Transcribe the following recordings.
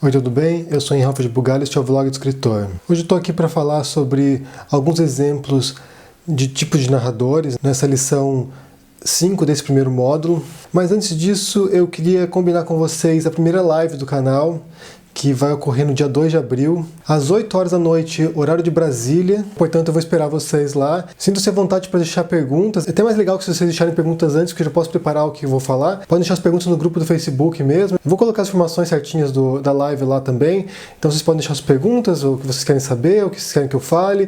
Oi, tudo bem? Eu sou Henrique de Bugalho e este é o Vlog do Escritor. Hoje eu estou aqui para falar sobre alguns exemplos de tipos de narradores nessa lição 5 desse primeiro módulo. Mas antes disso, eu queria combinar com vocês a primeira live do canal, que vai ocorrer no dia 2 de abril, às 8 horas da noite, horário de Brasília. Portanto, eu vou esperar vocês lá. Sintam-se à vontade para deixar perguntas. É até mais legal que se vocês deixarem perguntas antes, porque eu já posso preparar o que eu vou falar. Podem deixar as perguntas no grupo do Facebook mesmo. Eu vou colocar as informações certinhas da live lá também. Então, vocês podem deixar as perguntas, o que vocês querem saber, o que vocês querem que eu fale.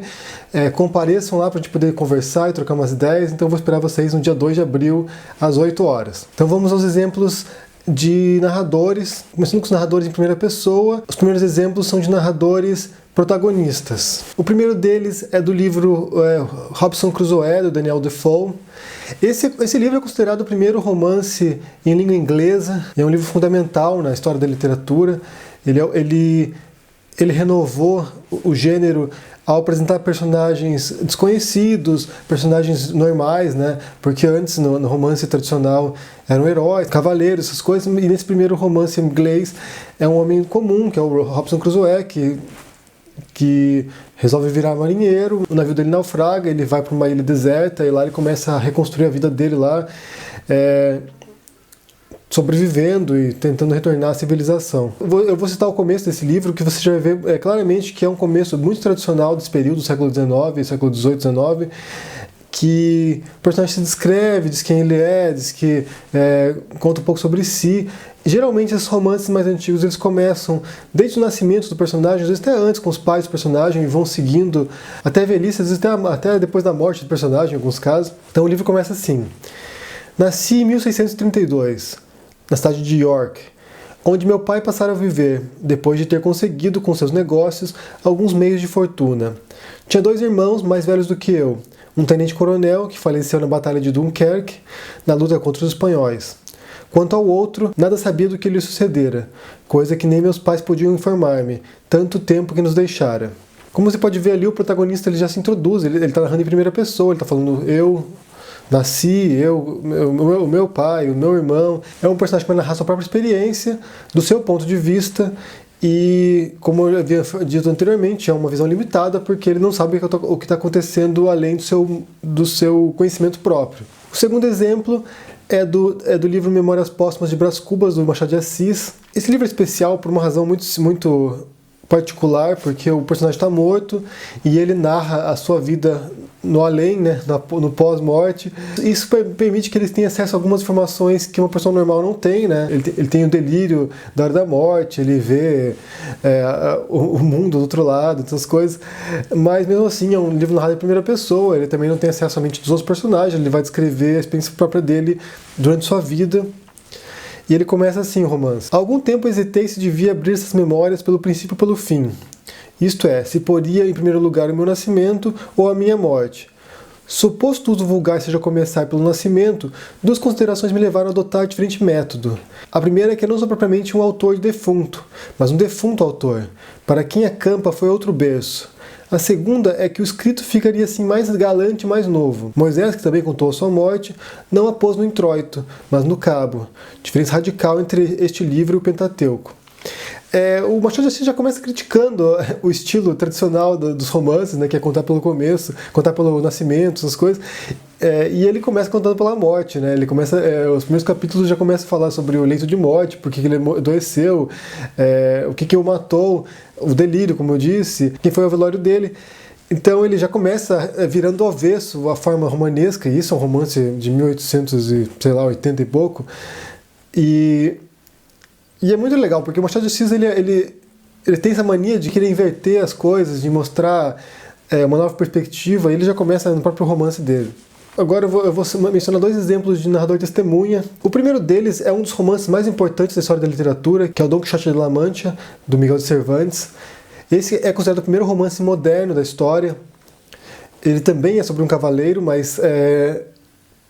Compareçam lá para a gente poder conversar e trocar umas ideias. Então, eu vou esperar vocês no dia 2 de abril, às 8 horas. Então, vamos aos exemplos de narradores, começando com os narradores em primeira pessoa. Os primeiros exemplos são de narradores protagonistas. O primeiro deles é do livro Robinson Crusoe, do Daniel Defoe. Esse livro é considerado o primeiro romance em língua inglesa, é um livro fundamental na história da literatura. Ele renovou o gênero ao apresentar personagens desconhecidos, personagens normais, né? Porque antes, no romance tradicional, eram heróis, cavaleiros, essas coisas, e nesse primeiro romance em inglês é um homem comum, que é o Robinson Crusoe, que resolve virar marinheiro, o navio dele naufraga, ele vai para uma ilha deserta, e lá ele começa a reconstruir a vida dele lá, sobrevivendo e tentando retornar à civilização. Eu vou citar o começo desse livro, que você já vai ver claramente que é um começo muito tradicional desse período, do século XIX, século XVIII, XIX, que o personagem se descreve, diz quem ele é, diz que conta um pouco sobre si. Geralmente esses romances mais antigos eles começam desde o nascimento do personagem, às vezes até antes com os pais do personagem, e vão seguindo até a velhice, às vezes até depois da morte do personagem em alguns casos. Então o livro começa assim: nasci em 1632, na cidade de York, onde meu pai passara a viver, depois de ter conseguido com seus negócios alguns meios de fortuna. Tinha 2 irmãos mais velhos do que eu, um tenente-coronel que faleceu na Batalha de Dunkerque, na luta contra os espanhóis. Quanto ao outro, nada sabia do que lhe sucedera, coisa que nem meus pais podiam informar-me, tanto tempo que nos deixara. Como você pode ver ali, o protagonista ele já se introduz, ele está narrando em primeira pessoa, ele está falando eu nasci, o meu pai, o meu irmão. É um personagem que vai narrar sua própria experiência, do seu ponto de vista, e como eu havia dito anteriormente, é uma visão limitada, porque ele não sabe o que está acontecendo além do seu conhecimento próprio. O segundo exemplo é do livro Memórias Póstumas de Brás Cubas, do Machado de Assis. Esse livro é especial por uma razão muito particular, porque o personagem está morto e ele narra a sua vida no além, né, no pós-morte. Isso permite que eles tenham acesso a algumas informações que uma pessoa normal não tem, né? Ele tem o delírio da hora da morte, ele vê o mundo do outro lado, essas coisas. Mas mesmo assim é um livro narrado em primeira pessoa, ele também não tem acesso à mente dos outros personagens, ele vai descrever a experiência própria dele durante sua vida. E ele começa assim o romance. Há algum tempo hesitei se devia abrir essas memórias pelo princípio ou pelo fim. Isto é, se poria em primeiro lugar o meu nascimento ou a minha morte. Suposto o uso vulgar seja começar pelo nascimento, 2 considerações me levaram a adotar diferente método. A primeira é que eu não sou propriamente um autor de defunto, mas um defunto autor. Para quem acampa foi outro berço. A segunda é que o escrito ficaria assim mais galante e mais novo. Moisés, que também contou a sua morte, não a pôs no introito, mas no cabo. Diferença radical entre este livro e o Pentateuco. O Machado de Assis já começa criticando o estilo tradicional dos romances, né, que é contar pelo começo, contar pelo nascimento, essas coisas. E ele começa contando pela morte, né? Os primeiros capítulos já começam a falar sobre o leito de morte, por que ele adoeceu, o que o matou, o delírio, como eu disse, quem foi ao velório dele. Então ele já começa virando do avesso a forma romanesca, e isso é um romance de 1880 e pouco. E é muito legal, porque o Machado de Assis ele tem essa mania de querer inverter as coisas, de mostrar uma nova perspectiva, e ele já começa no próprio romance dele. Agora eu vou mencionar 2 exemplos de narrador testemunha. O primeiro deles é um dos romances mais importantes da história da literatura, que é o Don Quixote de La Mancha, do Miguel de Cervantes. Esse é considerado o primeiro romance moderno da história. Ele também é sobre um cavaleiro, mas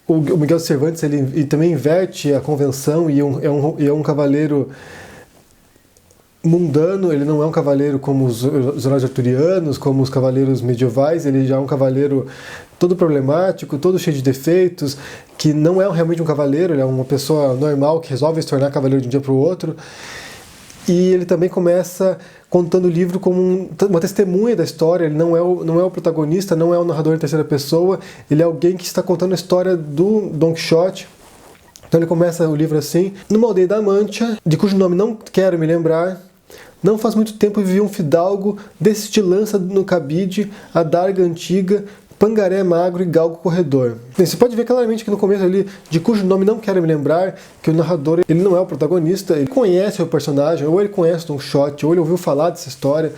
o Miguel de Cervantes ele também inverte a convenção e é um cavaleiro mundano. Ele não é um cavaleiro como os heróis arturianos, como os cavaleiros medievais. Ele já é um cavaleiro todo problemático, todo cheio de defeitos, que não é realmente um cavaleiro, ele é uma pessoa normal que resolve se tornar cavaleiro de um dia para o outro. E ele também começa contando o livro como uma testemunha da história. Ele não é o protagonista, não é o narrador em terceira pessoa, ele é alguém que está contando a história do Don Quixote. Então ele começa o livro assim: numa aldeia da Mancha, de cujo nome não quero me lembrar, não faz muito tempo vivia um fidalgo, desse te lança no cabide, a darga antiga, pangaré magro e galgo corredor. Você pode ver claramente que no começo ali, de cujo nome não quero me lembrar, que o narrador ele não é o protagonista, ele conhece o personagem, ou ele conhece Don Quixote, ou ele ouviu falar dessa história.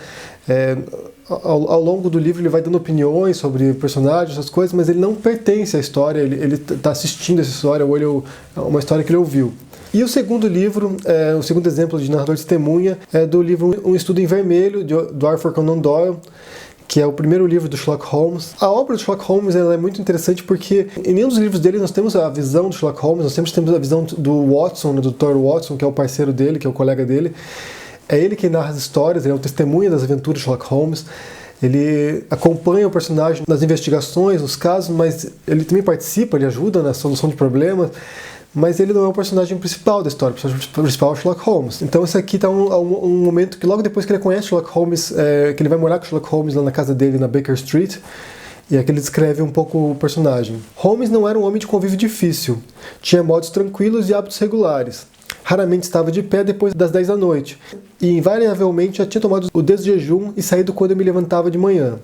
Ao longo do livro ele vai dando opiniões sobre personagens, essas coisas, mas ele não pertence à história, ele está assistindo essa história, ou uma história que ele ouviu. E o segundo livro, o segundo exemplo de narrador de testemunha, é do livro Um Estudo em Vermelho, do Arthur Conan Doyle, que é o primeiro livro do Sherlock Holmes. A obra do Sherlock Holmes ela é muito interessante porque em nenhum dos livros dele nós temos a visão do Sherlock Holmes, nós sempre temos a visão do Watson, do Dr. Watson, que é o parceiro dele, que é o colega dele. É ele quem narra as histórias, ele é o testemunha das aventuras de Sherlock Holmes. Ele acompanha o personagem nas investigações, nos casos, mas ele também participa, ele ajuda na solução de problemas. Mas ele não é o personagem principal da história, o personagem principal é o Sherlock Holmes. Então esse aqui está um momento que logo depois que ele conhece Sherlock Holmes, que ele vai morar com Sherlock Holmes lá na casa dele, na Baker Street, e aqui ele descreve um pouco o personagem. Holmes não era um homem de convívio difícil, tinha modos tranquilos e hábitos regulares. Raramente estava de pé depois das 10 da noite, e invariavelmente já tinha tomado o desjejum e saído quando eu me levantava de manhã.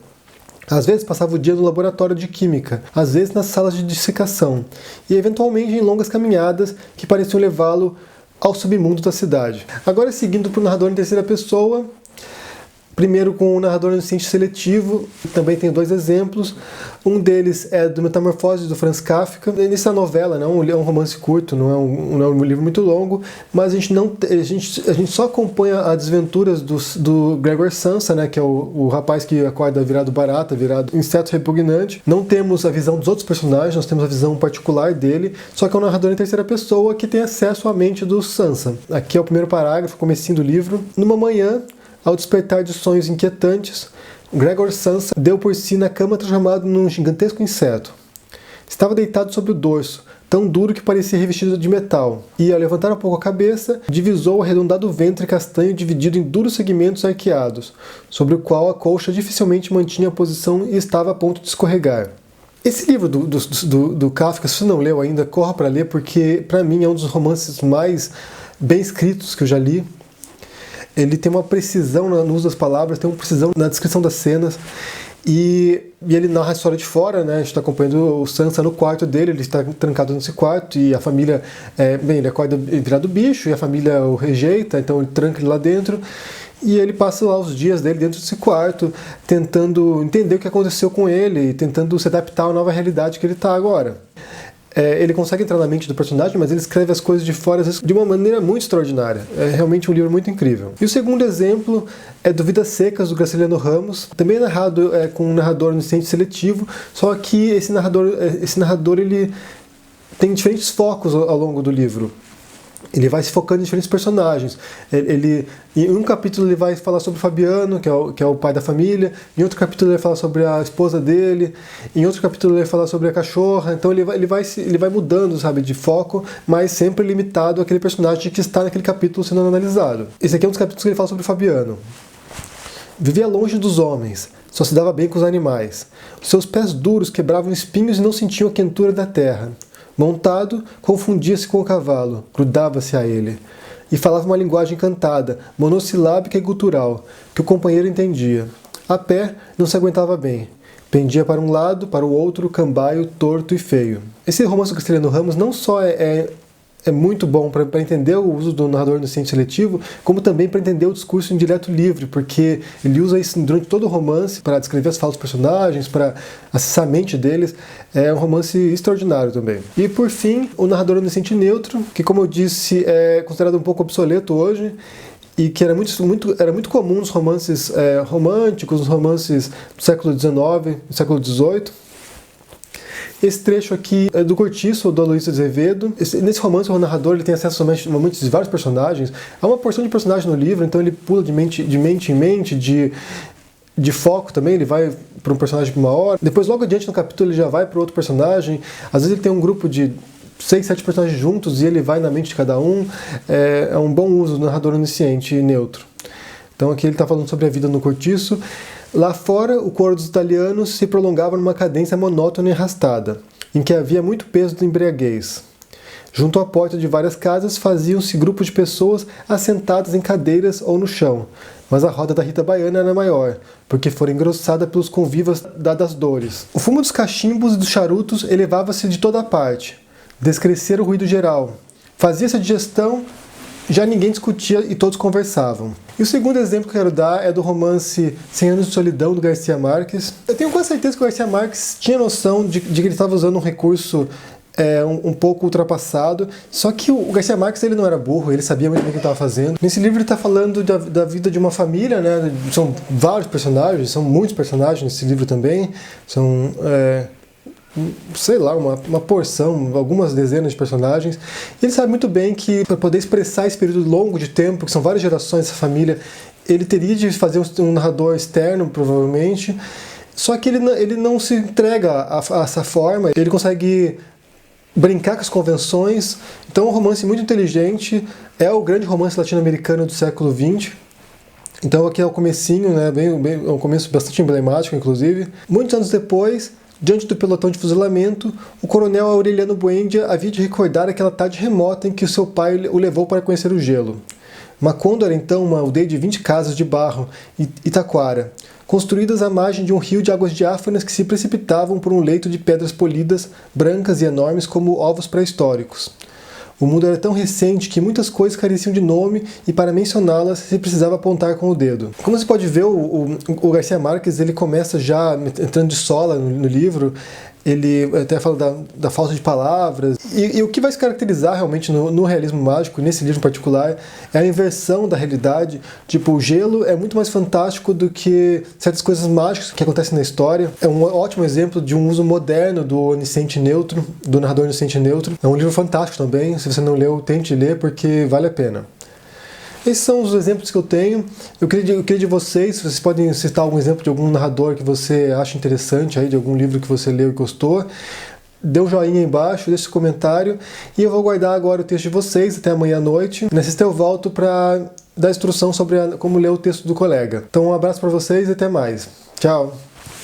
Às vezes passava o dia no laboratório de química, às vezes nas salas de dissecação, e eventualmente em longas caminhadas que pareciam levá-lo ao submundo da cidade. Agora seguindo para o narrador em terceira pessoa, primeiro com o narrador onisciente seletivo, também tem dois exemplos. Um deles é do Metamorfose, do Franz Kafka. Nessa novela, não é um romance curto, não é um livro muito longo, mas a gente só acompanha as desventuras do Gregor Samsa, né, que é o rapaz que acorda virado barata, virado inseto repugnante. Não temos a visão dos outros personagens, nós temos a visão particular dele, só que é um narrador em terceira pessoa que tem acesso à mente do Sansa. Aqui é o primeiro parágrafo, comecinho do livro. Numa manhã, ao despertar de sonhos inquietantes, Gregor Samsa deu por si na cama transformado num gigantesco inseto. Estava deitado sobre o dorso, tão duro que parecia revestido de metal, e, ao levantar um pouco a cabeça, divisou o arredondado ventre castanho dividido em duros segmentos arqueados, sobre o qual a colcha dificilmente mantinha a posição e estava a ponto de escorregar. Esse livro do Kafka, se você não leu ainda, corra para ler, porque, para mim, é um dos romances mais bem escritos que eu já li. Ele tem uma precisão no uso das palavras, tem uma precisão na descrição das cenas, e ele narra a história de fora, né? A gente está acompanhando o Sansa no quarto dele, ele está trancado nesse quarto, e a família, ele acorda virado bicho, e a família o rejeita, então ele tranca ele lá dentro, e ele passa lá os dias dele dentro desse quarto, tentando entender o que aconteceu com ele, tentando se adaptar à nova realidade que ele está agora. Ele consegue entrar na mente do personagem, mas ele escreve as coisas de fora às vezes, de uma maneira muito extraordinária. É realmente um livro muito incrível. E o segundo exemplo é do Vidas Secas, do Graciliano Ramos, também narrado com um narrador onisciente seletivo, só que esse narrador ele tem diferentes focos ao longo do livro. Ele vai se focando em diferentes personagens. Em um capítulo ele vai falar sobre o Fabiano, que é o pai da família. Em outro capítulo ele vai falar sobre a esposa dele. Em outro capítulo ele vai falar sobre a cachorra. Então ele vai mudando, sabe, de foco, mas sempre limitado àquele personagem que está naquele capítulo sendo analisado. Esse aqui é um dos capítulos que ele fala sobre o Fabiano. Vivia longe dos homens, só se dava bem com os animais. Os seus pés duros quebravam espinhos e não sentiam a quentura da terra. Montado, confundia-se com o cavalo, grudava-se a ele, e falava uma linguagem cantada, monossilábica e gutural, que o companheiro entendia. A pé, não se aguentava bem. Pendia para um lado, para o outro, cambaio, torto e feio. Esse romance do Graciliano Ramos não só é muito bom para entender o uso do narrador onisciente seletivo, como também para entender o discurso indireto livre, porque ele usa isso durante todo o romance para descrever as falas dos personagens, para acessar a mente deles. É um romance extraordinário também. E por fim, o narrador onisciente neutro, que, como eu disse, é considerado um pouco obsoleto hoje, e que era muito comum nos romances românticos, nos romances do século XIX, do século XVIII. Esse trecho aqui é do Cortiço, do Aloysio Azevedo. Nesse romance, o narrador ele tem acesso a momentos de vários personagens. Há uma porção de personagens no livro, então ele pula de mente em mente, de foco também. Ele vai para um personagem por uma hora. Depois, logo adiante no capítulo, ele já vai para outro personagem. Às vezes ele tem um grupo de 6, 7 personagens juntos e ele vai na mente de cada um. É um bom uso do narrador onisciente e neutro. Então aqui ele está falando sobre a vida no cortiço. Lá fora, o coro dos italianos se prolongava numa cadência monótona e arrastada, em que havia muito peso da embriaguez. Junto à porta de várias casas faziam-se grupos de pessoas assentadas em cadeiras ou no chão, mas a roda da Rita Baiana era maior, porque fora engrossada pelos convivas das dores. O fumo dos cachimbos e dos charutos elevava-se de toda a parte. Descrescera o ruído geral. Fazia-se a digestão, já ninguém discutia e todos conversavam. E o segundo exemplo que eu quero dar é do romance 100 Anos de Solidão, do Garcia Marques. Eu tenho quase certeza que o Garcia Marques tinha noção de que ele estava usando um recurso um pouco ultrapassado, só que o Garcia Marques ele não era burro, ele sabia muito bem o que ele estava fazendo. Nesse livro ele está falando da vida de uma família, né? São vários personagens, são muitos personagens nesse livro também, são, sei lá, uma porção, algumas dezenas de personagens. E ele sabe muito bem que para poder expressar esse período longo de tempo, que são várias gerações dessa família, ele teria de fazer um narrador externo, provavelmente, só que ele não se entrega a essa forma, ele consegue brincar com as convenções. Então é um romance muito inteligente, é o grande romance latino-americano do século XX. Então aqui é o comecinho, né, é um começo bastante emblemático, inclusive. Muitos anos depois, diante do pelotão de fuzilamento, o coronel Aureliano Buendia havia de recordar aquela tarde remota em que o seu pai o levou para conhecer o gelo. Macondo era então uma aldeia de 20 casas de barro e taquara, construídas à margem de um rio de águas diáfanas que se precipitavam por um leito de pedras polidas, brancas e enormes como ovos pré-históricos. O mundo era tão recente que muitas coisas careciam de nome e para mencioná-las se precisava apontar com o dedo. Como você pode ver, o Garcia Marques ele começa já entrando de sola no livro. Ele até fala da falta de palavras. E o que vai se caracterizar realmente no realismo mágico, nesse livro em particular, é a inversão da realidade. Tipo, o gelo é muito mais fantástico do que certas coisas mágicas que acontecem na história. É um ótimo exemplo de um uso moderno do onisciente neutro, do narrador onisciente neutro. É um livro fantástico também. Se você não leu, tente ler, porque vale a pena. Esses são os exemplos que eu tenho. Eu queria de vocês, vocês podem citar algum exemplo de algum narrador que você acha interessante, aí, de algum livro que você leu e gostou. Dê um joinha aí embaixo, deixe um comentário. E eu vou guardar agora o texto de vocês até amanhã à noite. Na sexta eu volto para dar instrução sobre como ler o texto do colega. Então um abraço para vocês e até mais. Tchau!